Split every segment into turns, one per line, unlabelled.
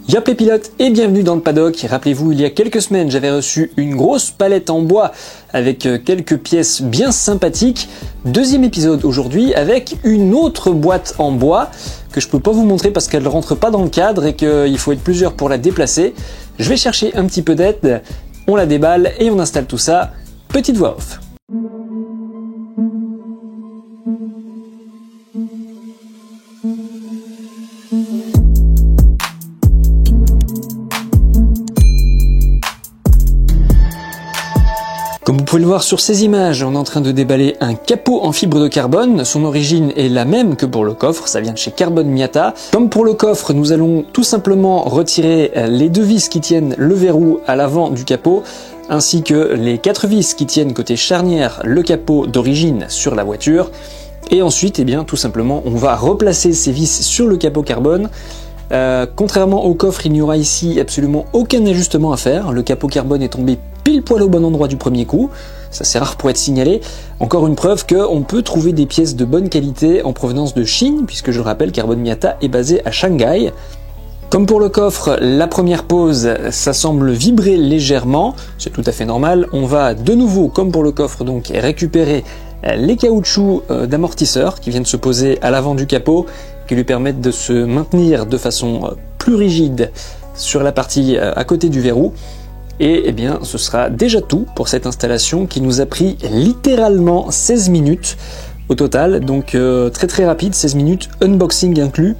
Yop les pilotes et bienvenue dans le paddock. Rappelez-vous, il y a quelques semaines, j'avais reçu une grosse palette en bois avec quelques pièces bien sympathiques. Deuxième épisode aujourd'hui avec une autre boîte en bois que je peux pas vous montrer parce qu'elle ne rentre pas dans le cadre et qu'il faut être plusieurs pour la déplacer. Je vais chercher un petit peu d'aide, on la déballe et on installe tout ça. Petite voix off. Comme vous pouvez le voir sur ces images, on est en train de déballer un capot en fibre de carbone. Son origine est la même que pour le coffre, ça vient de chez Carbon Miata. Comme pour le coffre, nous allons tout simplement retirer les deux vis qui tiennent le verrou à l'avant du capot, ainsi que les 4 vis qui tiennent côté charnière le capot d'origine sur la voiture. Et ensuite, tout simplement, on va replacer ces vis sur le capot carbone. Contrairement au coffre, il n'y aura ici absolument aucun ajustement à faire. Le capot carbone est tombé pile poil au bon endroit du premier coup. Ça c'est rare pour être signalé. Encore une preuve qu'on peut trouver des pièces de bonne qualité en provenance de Chine, puisque je le rappelle, Carbon Miata est basé à Shanghai. Comme pour le coffre, la première pose, ça semble vibrer légèrement. C'est tout à fait normal. On va de nouveau, comme pour le coffre, donc récupérer les caoutchoucs d'amortisseur qui viennent se poser à l'avant du capot, qui lui permettent de se maintenir de façon plus rigide sur la partie à côté du verrou. Et ce sera déjà tout pour cette installation qui nous a pris littéralement 16 minutes au total, donc très rapide, 16 minutes, unboxing inclus,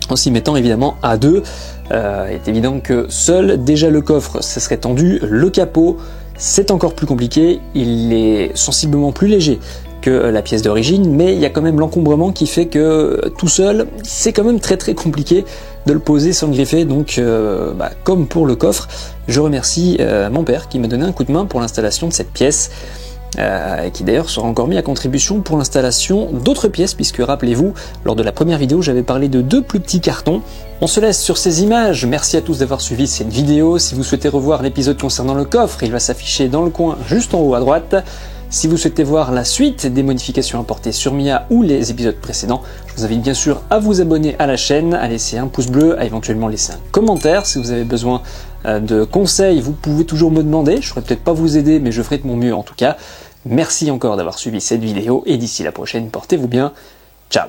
en s'y mettant évidemment à deux. Il est évident que seul, déjà le coffre, ça serait tendu, le capot, c'est encore plus compliqué, il est sensiblement plus léger que la pièce d'origine, mais il y a quand même l'encombrement qui fait que tout seul, c'est quand même très compliqué de le poser sans le griffer, donc comme pour le coffre, je remercie mon père qui m'a donné un coup de main pour l'installation de cette pièce, et qui d'ailleurs sera encore mis à contribution pour l'installation d'autres pièces, puisque rappelez-vous, lors de la première vidéo, j'avais parlé de 2 plus petits cartons. On se laisse sur ces images, merci à tous d'avoir suivi cette vidéo. Si vous souhaitez revoir l'épisode concernant le coffre, il va s'afficher dans le coin juste en haut à droite. Si vous souhaitez voir la suite des modifications apportées sur Mia ou les épisodes précédents, je vous invite bien sûr à vous abonner à la chaîne, à laisser un pouce bleu, à éventuellement laisser un commentaire. Si vous avez besoin de conseils, vous pouvez toujours me demander. Je ne pourrai peut-être pas vous aider, mais je ferai de mon mieux en tout cas. Merci encore d'avoir suivi cette vidéo et d'ici la prochaine, portez-vous bien. Ciao!